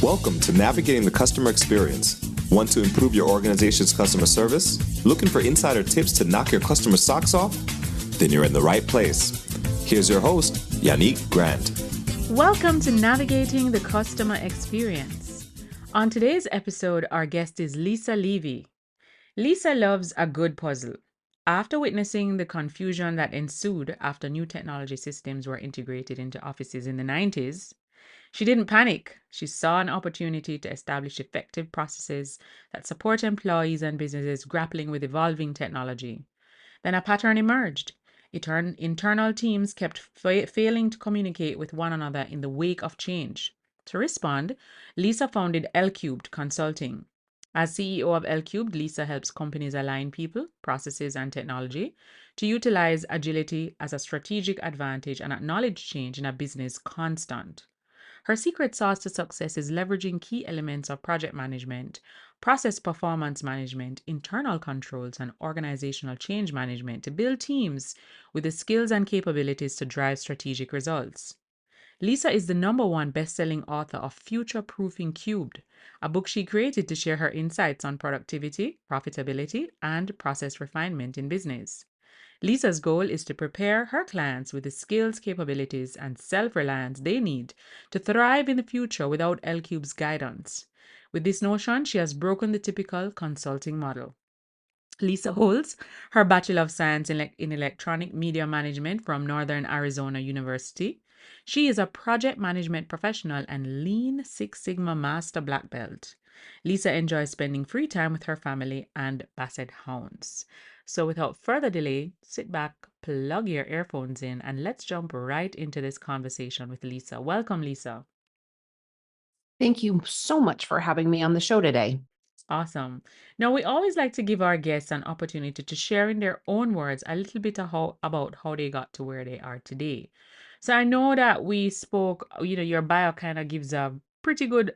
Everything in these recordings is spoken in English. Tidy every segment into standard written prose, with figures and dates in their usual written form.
Welcome to Navigating the Customer Experience. Want to improve your organization's customer service? Looking for insider tips to knock your customer socks off? Then you're in the right place. Here's your host, Yannick Grant. Welcome to Navigating the Customer Experience. On today's episode, our guest is Lisa Levy. Lisa loves a good puzzle. After witnessing the confusion that ensued after new technology systems were integrated into offices in the 90s, she didn't panic. She saw an opportunity to establish effective processes that support employees and businesses grappling with evolving technology. Then a pattern emerged. Internal teams kept failing to communicate with one another in the wake of change. To respond, Lisa founded Lcubed Consulting. As CEO of Lcubed, Lisa helps companies align people, processes, and technology to utilize agility as a strategic advantage and acknowledge change in a business constant. Her secret sauce to success is leveraging key elements of project management, process performance management, internal controls, and organizational change management to build teams with the skills and capabilities to drive strategic results. Lisa is the #1 best-selling author of Future Proofing Cubed, a book she created to share her insights on productivity, profitability, and process refinement in business. Lisa's goal is to prepare her clients with the skills, capabilities, and self-reliance they need to thrive in the future without Lcubed's guidance. With this notion, she has broken the typical consulting model. Lisa holds her Bachelor of Science in Electronic Media Management from Northern Arizona University. She is a project management professional and Lean Six Sigma Master Black Belt. Lisa enjoys spending free time with her family and Basset Hounds. So without further delay, sit back, plug your earphones in, and let's jump right into this conversation with Lisa. Welcome, Lisa. Thank you so much for having me on the show today. Awesome. Now, we always like to give our guests an opportunity to share in their own words a little bit about how they got to where they are today. So I know that we spoke, your bio kind of gives a pretty good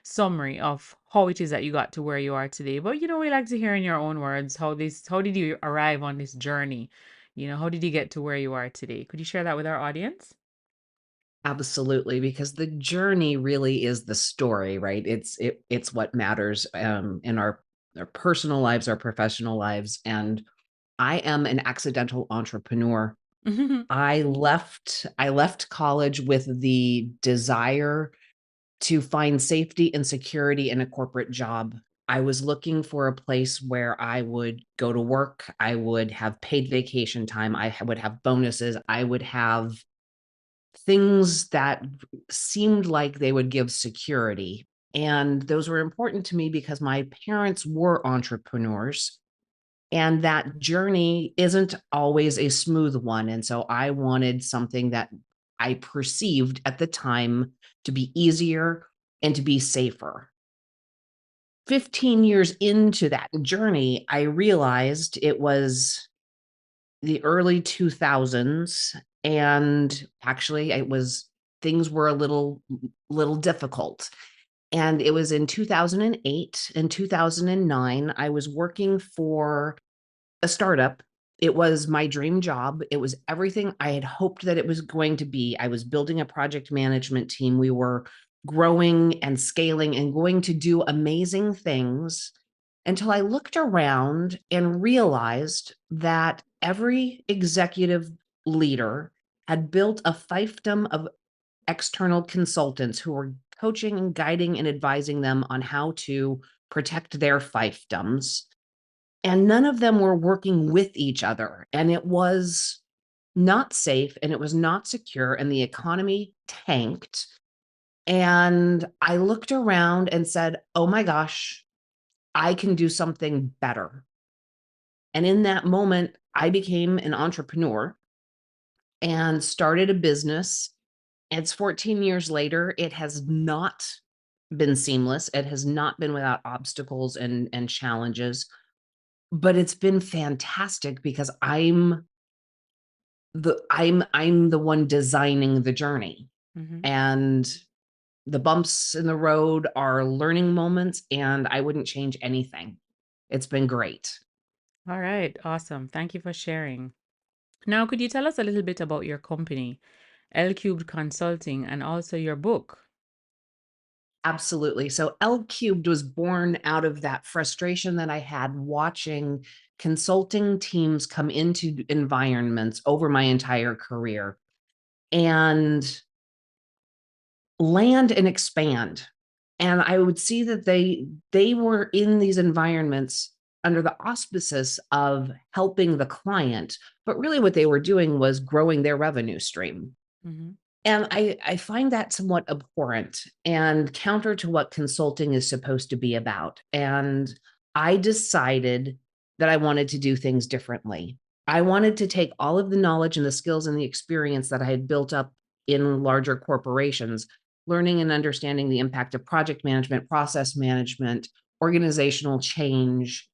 summary of how it is that you got to where you are today. But we like to hear in your own words how did you arrive on this journey? How did you get to where you are today? Could you share that with our audience? Absolutely, because the journey really is the story, right? It's what matters in our personal lives, our professional lives. And I am an accidental entrepreneur. I left college with the desire to find safety and security in a corporate job. I was looking for a place where I would go to work, I would have paid vacation time, would have bonuses, I would have things that seemed like they would give security. And those were important to me because my parents were entrepreneurs. And that journey isn't always a smooth one. And so I wanted something that I perceived at the time to be easier and to be safer. 15 years into that journey, I realized it was the early 2000s, and actually things were a little difficult. And it was in 2008 and 2009, I was working for a startup. It was my dream job. It was everything I had hoped that it was going to be. I was building a project management team. We were growing and scaling and going to do amazing things until I looked around and realized that every executive leader had built a fiefdom of external consultants who were coaching and guiding and advising them on how to protect their fiefdoms. And none of them were working with each other. And it was not safe and it was not secure. And the economy tanked. And I looked around and said, oh my gosh, I can do something better. And in that moment, I became an entrepreneur and started a business. It's 14 years later. It has not been seamless. It has not been without obstacles and challenges, but it's been fantastic because I'm the one designing the journey. Mhm. And the bumps in the road are learning moments, and I wouldn't change anything. It's been great. All right, awesome. Thank you for sharing. Now, could you tell us a little bit about your company, Lcubed Consulting, and also your book? Absolutely. So Lcubed was born out of that frustration that I had watching consulting teams come into environments over my entire career and land and expand. And I would see that they were in these environments under the auspices of helping the client, but really what they were doing was growing their revenue stream. Mhm. And I find that somewhat abhorrent and counter to what consulting is supposed to be about. And I decided that I wanted to do things differently. I wanted to take all of the knowledge and the skills and the experience that I had built up in larger corporations, learning and understanding the impact of project management, process management, organizational change,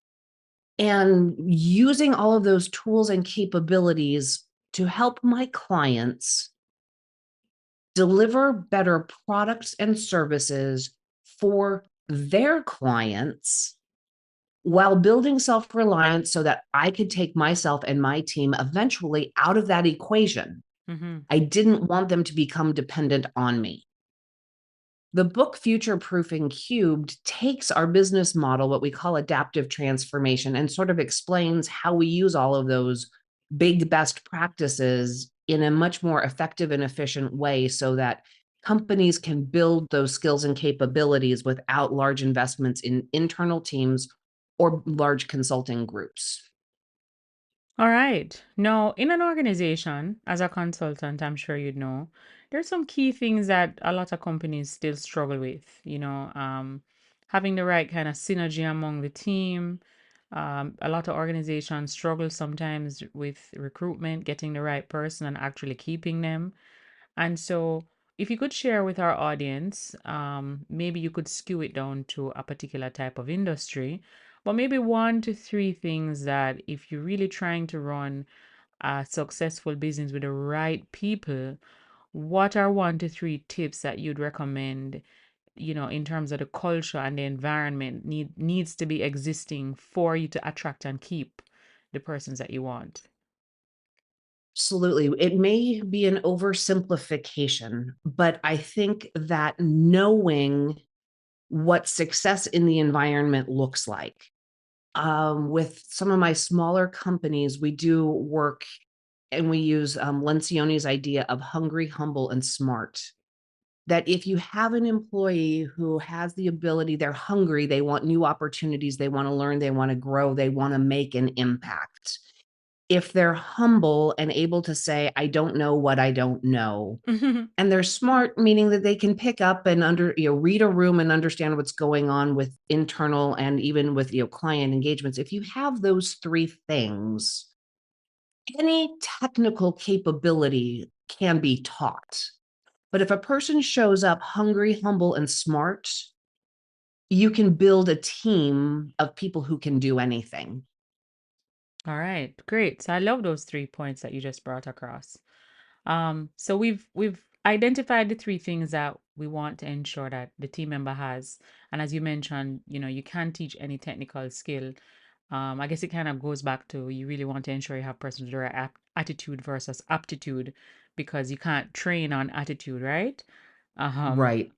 and using all of those tools and capabilities to help my clients deliver better products and services for their clients while building self reliance so that I could take myself and my team eventually out of that equation. Mhm. I didn't want them to become dependent on me. The book Future Proofing Cubed takes our business model, what we call adaptive transformation, and sort of explains how we use all of those big best practices in a much more effective and efficient way so that companies can build those skills and capabilities without large investments in internal teams or large consulting groups. All right. Now, in an organization, as a consultant, I'm sure you'd know, there's some key things that a lot of companies still struggle with, having the right kind of synergy among the team. A lot of organizations struggle sometimes with recruitment, getting the right person and actually keeping them. And so, if you could share with our audience, maybe you could skew it down to a particular type of industry, but maybe 1 to 3 things that if you're really trying to run a successful business with the right people, what are 1 to 3 tips that you'd recommend, in terms of the culture and the environment needs to be existing for you to attract and keep the persons that you want? Absolutely. It may be an oversimplification, but I think that knowing what success in the environment looks like. With some of my smaller companies, we do work and we use Lencioni's idea of hungry, humble, and smart. That if you have an employee who has the ability, they're hungry, they want new opportunities, they want to learn, they want to grow, they want to make an impact. If they're humble and able to say, I don't know what I don't know, and they're smart, meaning that they can pick up and read a room and understand what's going on with internal and even with client engagements. If you have those three things, any technical capability can be taught. But if a person shows up hungry, humble, and smart, you can build a team of people who can do anything. All right, great. So I love those 3 points that you just brought across. So we've identified the 3 things that we want to ensure that the team member has. And as you mentioned, you can't teach any technical skill. I guess it kind of goes back to you really want to ensure you have persons with the right attitude versus aptitude because you can't train on attitude, right? Um, Right.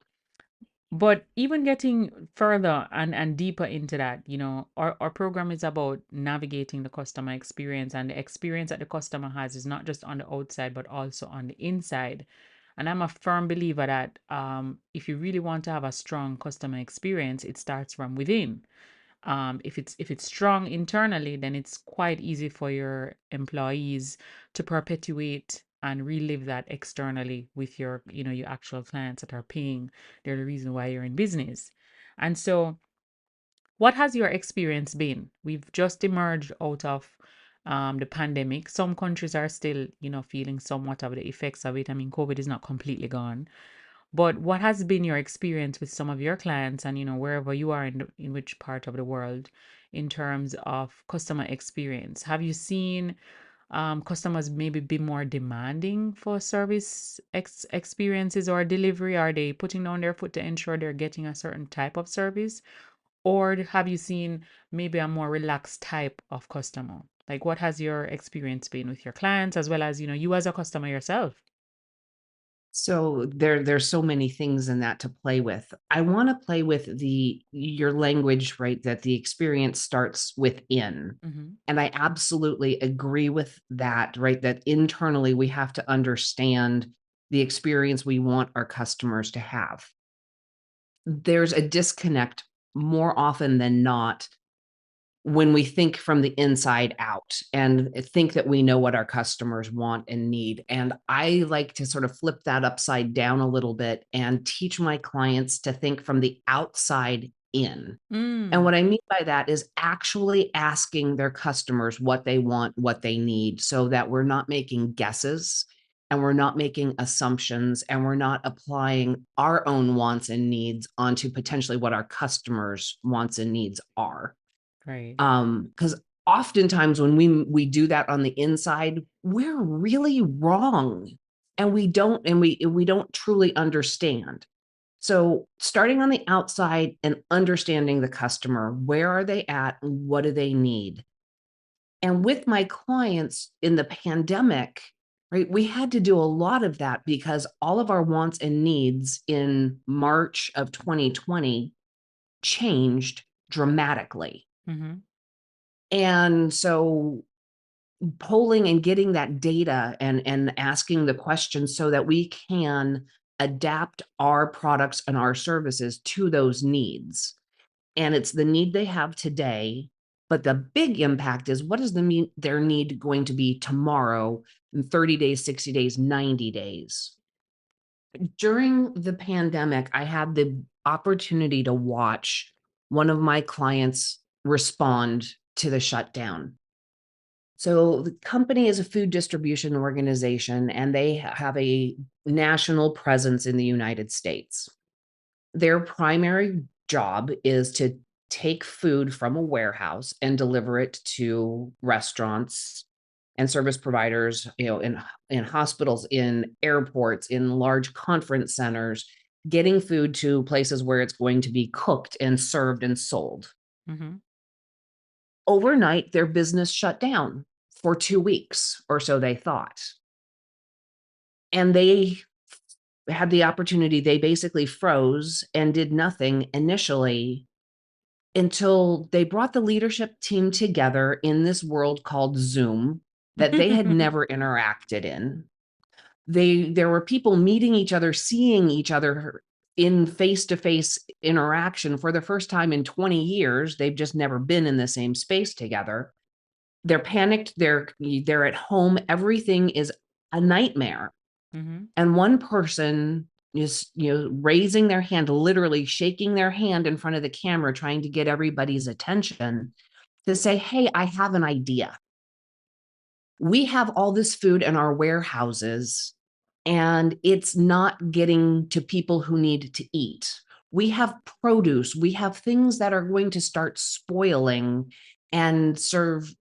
but even getting further and deeper into that, our program is about navigating the customer experience, and the experience that the customer has is not just on the outside, but also on the inside. And I'm a firm believer that if you really want to have a strong customer experience, it starts from within. If it's strong internally, then it's quite easy for your employees to perpetuate and relive that externally with your actual clients that are paying. They're the reason why you're in business. And so, what has your experience been? We've just emerged out of the pandemic. Some countries are still, feeling somewhat of the effects of it. I mean, COVID is not completely gone. But what has been your experience with some of your clients and, wherever you are in which part of the world in terms of customer experience? Have you seen customers maybe be more demanding for service experiences or delivery? Are they putting down their foot to ensure they're getting a certain type of service? Or have you seen maybe a more relaxed type of customer? Like what has your experience been with your clients as well as, you as a customer yourself? So there's so many things in that to play with. I want to play with your language, right? That the experience starts within. Mm-hmm. And I absolutely agree with that, right? That internally we have to understand the experience we want our customers to have. There's a disconnect more often than not when we think from the inside out and think that we know what our customers want and need. And I like to sort of flip that upside down a little bit and teach my clients to think from the outside in. And Mm. what I mean by that is actually asking their customers what they want, what they need, so that we're not making guesses and we're not making assumptions and we're not applying our own wants and needs onto potentially what our customers' wants and needs are. Right. Because oftentimes when we do that on the inside, we're really wrong, and we don't truly understand. So starting on the outside and understanding the customer, where are they at? What do they need? And with my clients in the pandemic, right, we had to do a lot of that because all of our wants and needs in March of 2020 changed dramatically. Mm-hmm. And so polling and getting that data and asking the questions so that we can adapt our products and our services to those needs. And it's the need they have today, but the big impact is what is their need going to be tomorrow, in 30 days, 60 days, 90 days. During the pandemic, I had the opportunity to watch one of my clients respond to the shutdown. So the company is a food distribution organization, and they have a national presence in the United States. Their primary job is to take food from a warehouse and deliver it to restaurants and service providers, in hospitals, in airports, in large conference centers, getting food to places where it's going to be cooked and served and sold. Mm-hmm. Overnight, their business shut down for 2 weeks, or so they thought. And they had the opportunity, they basically froze and did nothing initially until they brought the leadership team together in this world called Zoom that they had never interacted in. There were people meeting each other, seeing each other in face-to-face interaction for the first time in 20 years. They've just never been in the same space together. They're panicked, they're at home, everything is a nightmare. Mm-hmm. And one person is, raising their hand, literally shaking their hand in front of the camera, trying to get everybody's attention to say, "Hey, I have an idea. We have all this food in our warehouses, and it's not getting to people who need to eat. We have produce, we have things that are going to start spoiling and serve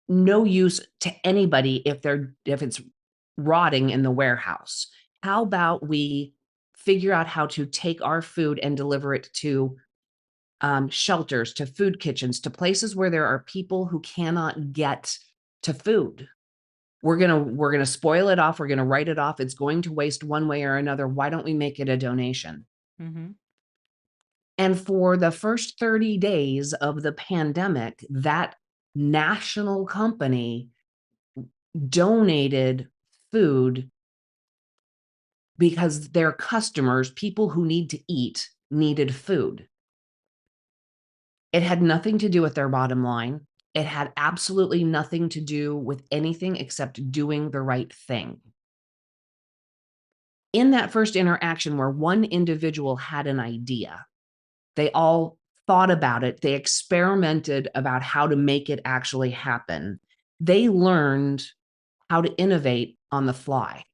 no use to anybody if it's rotting in the warehouse. How about we figure out how to take our food and deliver it to shelters, to food kitchens, to places where there are people who cannot get to food? We're gonna spoil it off. We're gonna write it off. It's going to waste one way or another. Why don't we make it a donation?" Mm-hmm. And for the first 30 days of the pandemic, that national company donated food because their customers, people who need to eat, needed food. It had nothing to do with their bottom line. It had absolutely nothing to do with anything except doing the right thing. In that first interaction where one individual had an idea, they all thought about it, they experimented about how to make it actually happen. They learned how to innovate on the fly.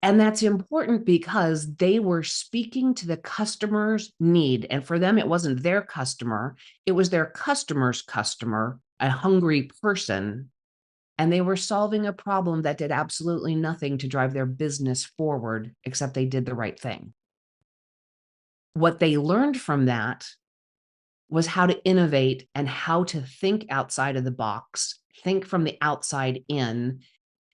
And that's important because they were speaking to the customer's need. And for them, it wasn't their customer, it was their customer's customer, a hungry person. And they were solving a problem that did absolutely nothing to drive their business forward, except they did the right thing. What they learned from that was how to innovate and how to think outside of the box, think from the outside in,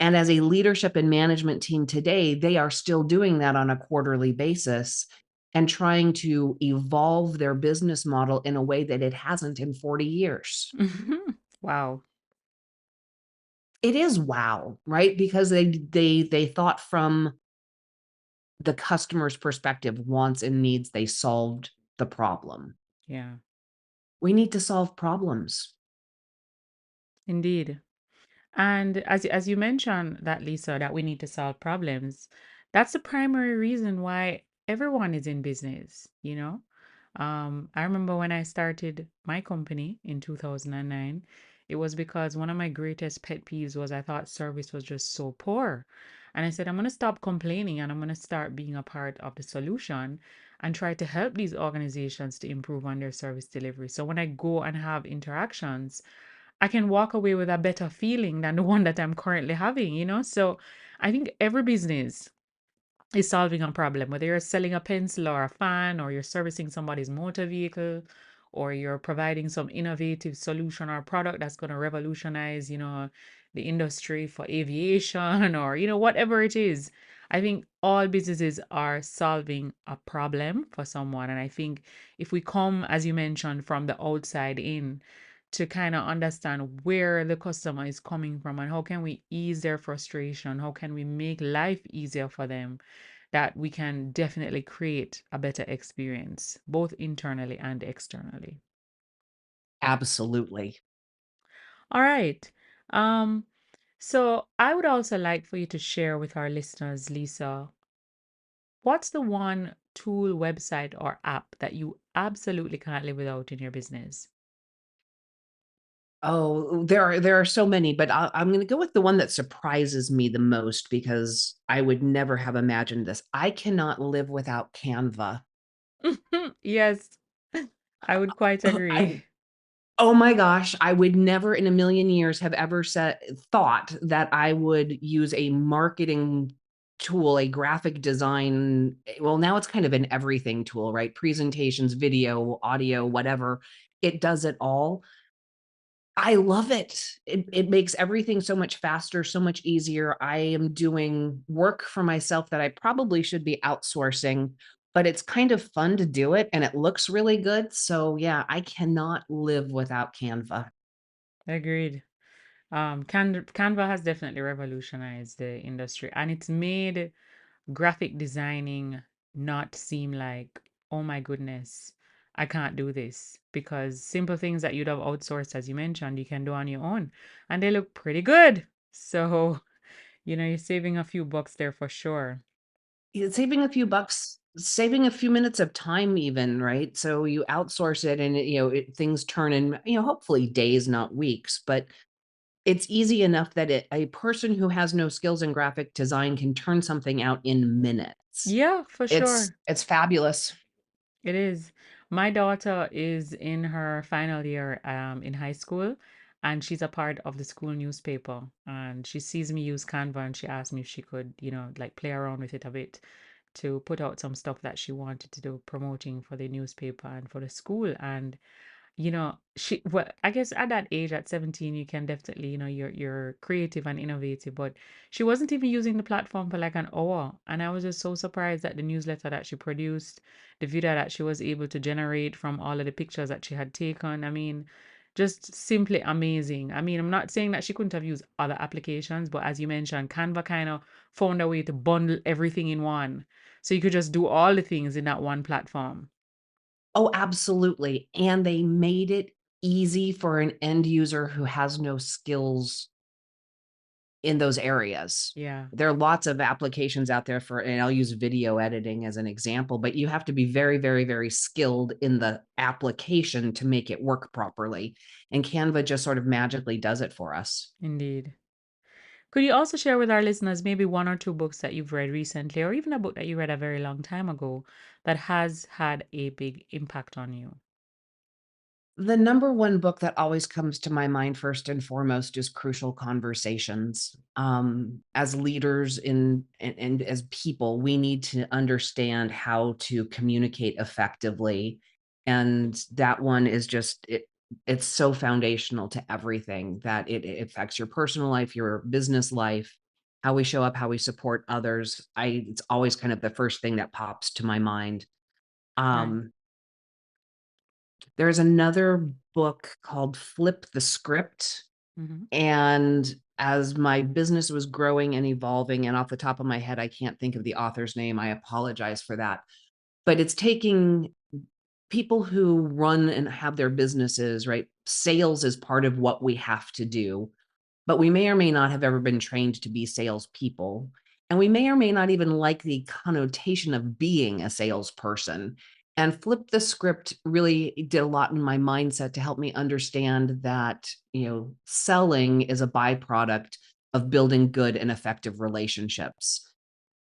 And as a leadership and management team today, they are still doing that on a quarterly basis and trying to evolve their business model in a way that it hasn't in 40 years. Wow. It is wow, right? Because they thought from the customer's perspective, wants and needs, they solved the problem. Yeah, We need to solve problems. indeed. And as you mentioned that, Lisa, that we need to solve problems, that's the primary reason why everyone is in business, you know? I remember when I started my company in 2009, it was because one of my greatest pet peeves was I thought service was just so poor. And I said, I'm going to stop complaining and I'm going to start being a part of the solution and try to help these organizations to improve on their service delivery. So when I go and have interactions, I can walk away with a better feeling than the one that I'm currently having, you know? So I think every business is solving a problem, whether you're selling a pencil or a fan, or you're servicing somebody's motor vehicle, or you're providing some innovative solution or product that's going to revolutionize, the industry for aviation or, whatever it is. I think all businesses are solving a problem for someone. And I think if we come, as you mentioned, from the outside in, to kind of understand where the customer is coming from and how can we ease their frustration, how can we make life easier for them, that we can definitely create a better experience, both internally and externally. Absolutely. All right. Um, so I would also like for you to share with our listeners, Lisa, what's the one tool, website, or app that you absolutely can't live without in your business? Oh, there are so many, but I'm going to go with the one that surprises me the most because I would never have imagined this. I cannot live without Canva. Yes, I would quite I agree. Oh my gosh, I would never in a million years have ever thought that I would use a marketing tool, a graphic design. Well, now it's kind of an everything tool, right? Presentations, video, audio, whatever. It does it all. I love it. It makes everything so much faster, so much easier. I am doing work for myself that I probably should be outsourcing, but it's kind of fun to do it and it looks really good. So yeah, I cannot live without Canva. Agreed. Canva has definitely revolutionized the industry, and it's made graphic designing not seem like, oh my goodness, I can't do this, because simple things that you'd have outsourced, as you mentioned, you can do on your own and they look pretty good. So, you're saving a few bucks there for sure. Saving a few bucks, saving a few minutes of time even, right? So you outsource it and things turn in, hopefully days, not weeks, but it's easy enough that a person who has no skills in graphic design can turn something out in minutes. Yeah, for sure. It's fabulous. It is. My daughter is in her final year in high school, and she's a part of the school newspaper. And she sees me use Canva, and she asked me if she could, like play around with it a bit to put out some stuff that she wanted to do, promoting for the newspaper and for the school. And well, I guess at that age, at 17, you can definitely, you're creative and innovative, but she wasn't even using the platform for like an hour. And I was just so surprised at the newsletter that she produced, the video that she was able to generate from all of the pictures that she had taken. I mean, just simply amazing. I mean, I'm not saying that she couldn't have used other applications, but as you mentioned, Canva kind of found a way to bundle everything in one. So you could just do all the things in that one platform. Oh, absolutely. And they made it easy for an end user who has no skills in those areas. Yeah, There are lots of applications out there and I'll use video editing as an example, but you have to be very, very, very skilled in the application to make it work properly. And Canva just sort of magically does it for us. indeed. Could you also share with our listeners maybe one or two books that you've read recently, or even a book that you read a very long time ago that has had a big impact on you? The number one book that always comes to my mind first and foremost is Crucial Conversations. As leaders and as people, we need to understand how to communicate effectively. And that one is just it's so foundational to everything that it affects your personal life, your business life. how we show up, how we support others. It's always kind of the first thing that pops to my mind. Right. Um, there's another book called Flip the Script. Mm-hmm. And as my business was growing and evolving, and off the top of my head, I can't think of the author's name. I apologize for that. But it's taking people who run and have their businesses, right? Sales is part of what we have to do, but we may or may not have ever been trained to be salespeople. And we may or may not even like the connotation of being a salesperson. And Flip the Script really did a lot in my mindset to help me understand that, selling is a byproduct of building good and effective relationships.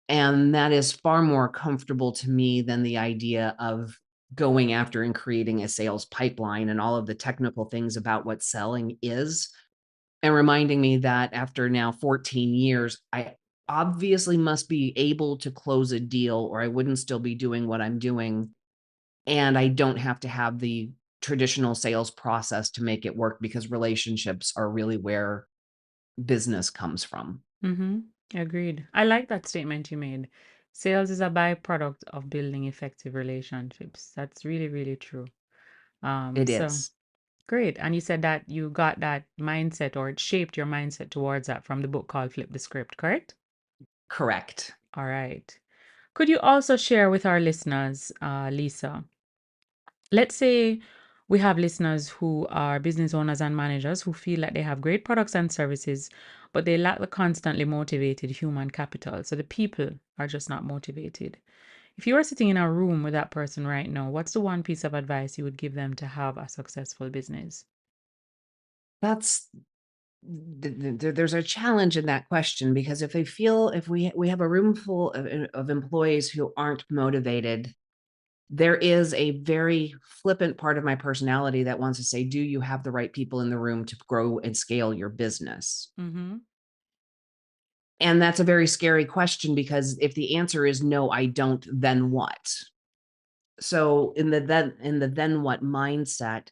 And that is far more comfortable to me than the idea of going after and creating a sales pipeline and all of the technical things about what selling is, and reminding me that after now 14 years, I obviously must be able to close a deal or I wouldn't still be doing what I'm doing. And I don't have to have the traditional sales process to make it work because relationships are really where business comes from. Mm-hmm. Agreed. I like that statement you made. Sales is a byproduct of building effective relationships. That's really, really true. It So is great. And you said that you got that mindset or it shaped your mindset towards that from the book called Flip the Script, correct? correct. All right. Could you also share with our listeners, Lisa? Let's say we have listeners who are business owners and managers who feel that they have great products and services, but they lack the constantly motivated human capital. So the people are just not motivated. If you are sitting in a room with that person right now, what's the one piece of advice you would give them to have a successful business? That's there's a challenge in that question because if we have a room full of employees who aren't motivated, there is a very flippant part of my personality that wants to say, do you have the right people in the room to grow and scale your business? Mm-hmm. And that's a very scary question because if the answer is no, I don't, then what? So in the then what mindset,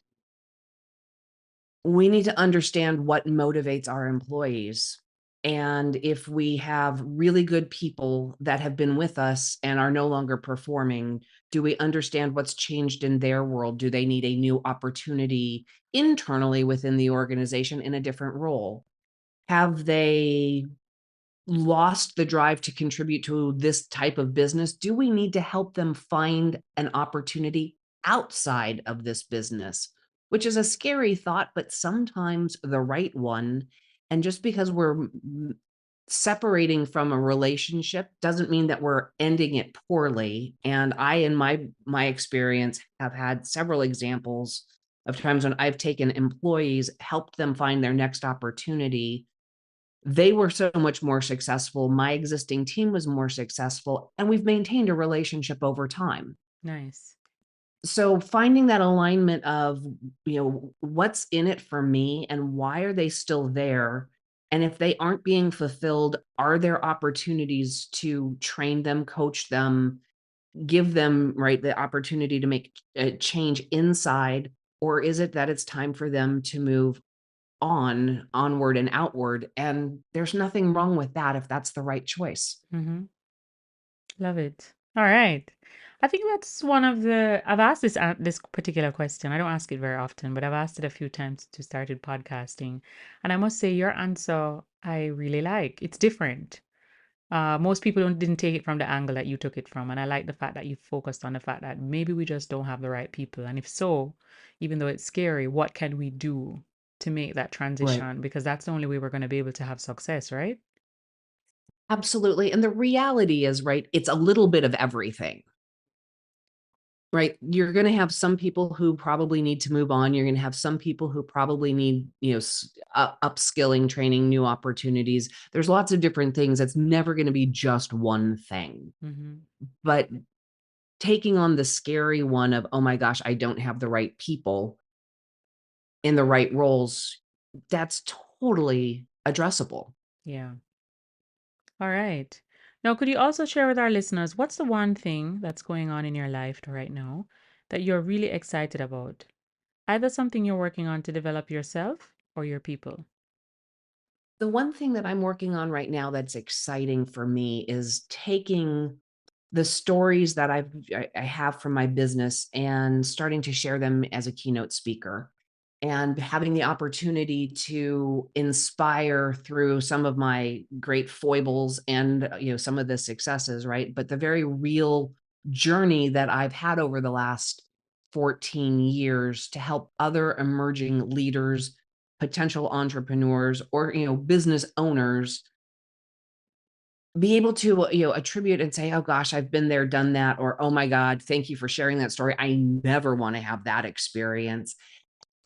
we need to understand what motivates our employees. And if we have really good people that have been with us and are no longer performing, do we understand what's changed in their world? Do they need a new opportunity internally within the organization in a different role? Have they lost the drive to contribute to this type of business? Do we need to help them find an opportunity outside of this business? Which is a scary thought, but sometimes the right one. And just because we're separating from a relationship doesn't mean that we're ending it poorly. And I, in my experience, have had several examples of times when I've taken employees, helped them find their next opportunity. They were so much more successful. My existing team was more successful, and we've maintained a relationship over time. Nice. So finding that alignment of, what's in it for me and why are they still there? And if they aren't being fulfilled, are there opportunities to train them, coach them, give them, right, the opportunity to make a change inside? Or is it that it's time for them to move onward and outward, and there's nothing wrong with that if that's the right choice. Mm-hmm. Love it. All right. I think that's one of the. I've asked this particular question. I don't ask it very often, but I've asked it a few times to started podcasting, and I must say your answer I really like. It's different. Most people didn't take it from the angle that you took it from, and I like the fact that you focused on the fact that maybe we just don't have the right people, and if so, even though it's scary, what can we do to make that Right. transition? Because that's the only way we're going to be able to have success, right? Absolutely, and the reality is, right, it's a little bit of everything, right? You're gonna have some people who probably need to move on, you're gonna have some people who probably need, upskilling, training, new opportunities. There's lots of different things, it's never gonna be just one thing, Mm-hmm. but taking on the scary one of, "Oh my gosh, I don't have the right people in the right roles," that's totally addressable. Yeah. All right. Now, could you also share with our listeners what's the one thing that's going on in your life right now that you're really excited about? Either something you're working on to develop yourself or your people. The one thing that I'm working on right now that's exciting for me is taking the stories that I have from my business and starting to share them as a keynote speaker and having the opportunity to inspire through some of my great foibles and some of the successes, right? But the very real journey that I've had over the last 14 years to help other emerging leaders, potential entrepreneurs, or business owners be able to, attribute and say, "Oh gosh, I've been there, done that," or, "Oh my God, thank you for sharing that story. I never want to have that experience."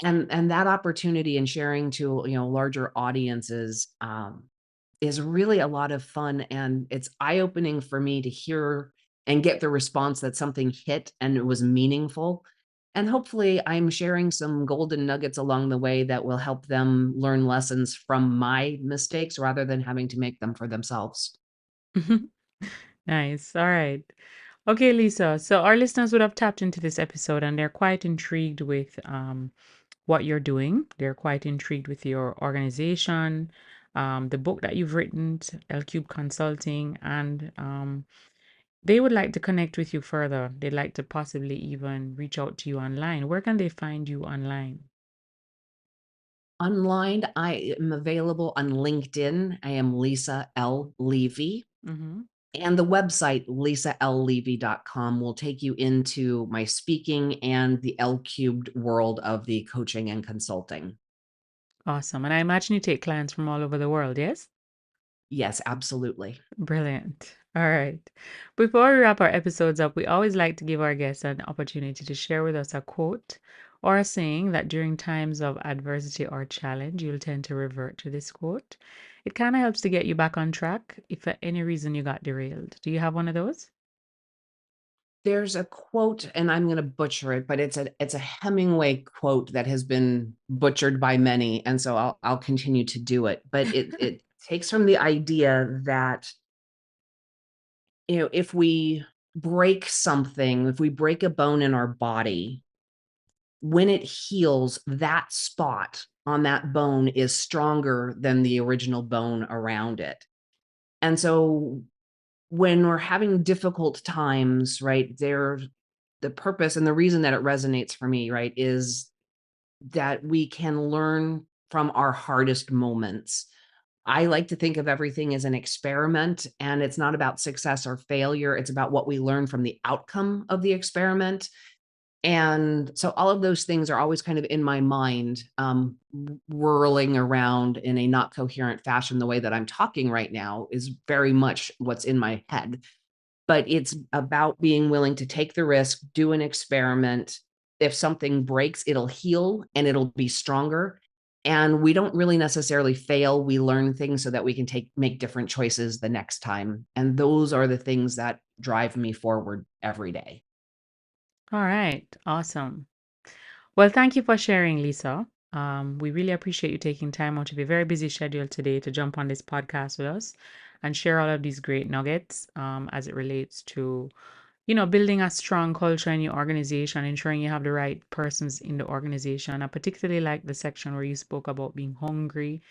And that opportunity and sharing to, larger audiences, is really a lot of fun, and it's eye-opening for me to hear and get the response that something hit and it was meaningful. And hopefully, I'm sharing some golden nuggets along the way that will help them learn lessons from my mistakes rather than having to make them for themselves. Nice. All right. Okay, Lisa. So our listeners would have tapped into this episode and they're quite intrigued with what you're doing. They're quite intrigued with your organization, the book that you've written, Lcubed Consulting, and they would like to connect with you further. They'd like to possibly even reach out to you online. Where can they find you online? Online, I am available on LinkedIn. I am Lisa L. Levy. Mm-hmm. And the website, lisallevy.com, will take you into my speaking and the L-cubed world of the coaching and consulting. Awesome. And I imagine you take clients from all over the world, yes? Yes, absolutely. Brilliant. All right. Before we wrap our episodes up, we always like to give our guests an opportunity to share with us a quote or a saying that during times of adversity or challenge, you'll tend to revert to this quote. It kind of helps to get you back on track if for any reason you got derailed. Do you have one of those? There's a quote, and I'm going to butcher it, but it's a Hemingway quote that has been butchered by many, and so I'll continue to do it. But it takes from the idea that if we break something, if we break a bone in our body, when it heals, that spot on that bone is stronger than the original bone around it. And so when we're having difficult times, right, the purpose and the reason that it resonates for me, right, is that we can learn from our hardest moments. I like to think of everything as an experiment, and it's not about success or failure. It's about what we learn from the outcome of the experiment. And so all of those things are always kind of in my mind, whirling around in a not coherent fashion. The way that I'm talking right now is very much what's in my head. But it's about being willing to take the risk, do an experiment. If something breaks, it'll heal and it'll be stronger. And we don't really necessarily fail. We learn things so that we can make different choices the next time. And those are the things that drive me forward every day. All right. Awesome. Well, thank you for sharing, Lisa. We really appreciate you taking time out of your very busy schedule today to jump on this podcast with us and share all of these great nuggets as it relates to, building a strong culture in your organization, ensuring you have the right persons in the organization. I particularly like the section where you spoke about being hungry,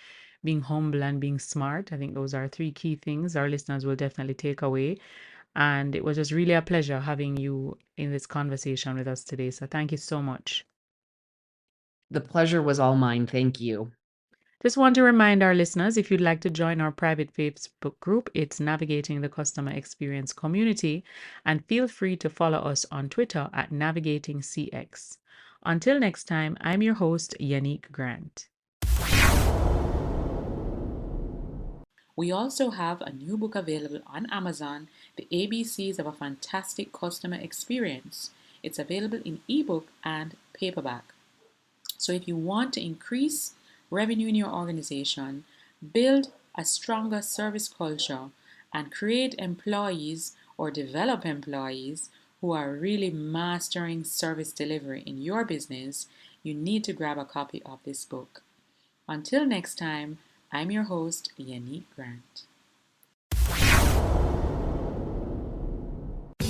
being humble, and being smart. I think those are three key things our listeners will definitely take away. And it was just really a pleasure having you in this conversation with us today. So thank you so much. The pleasure was all mine. Thank you. Just want to remind our listeners, if you'd like to join our private Facebook group, it's Navigating the Customer Experience Community, and feel free to follow us on Twitter at NavigatingCX. Until next time, I'm your host, Yannick Grant. We also have a new book available on Amazon, The ABCs of a Fantastic Customer Experience. It's available in ebook and paperback. So if you want to increase revenue in your organization, build a stronger service culture, and create employees or develop employees who are really mastering service delivery in your business, you need to grab a copy of this book. Until next time, I'm your host, Yannick Grant.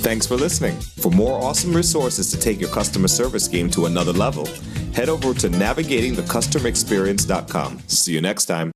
Thanks for listening. For more awesome resources to take your customer service game to another level, head over to navigatingthecustomerexperience.com. See you next time.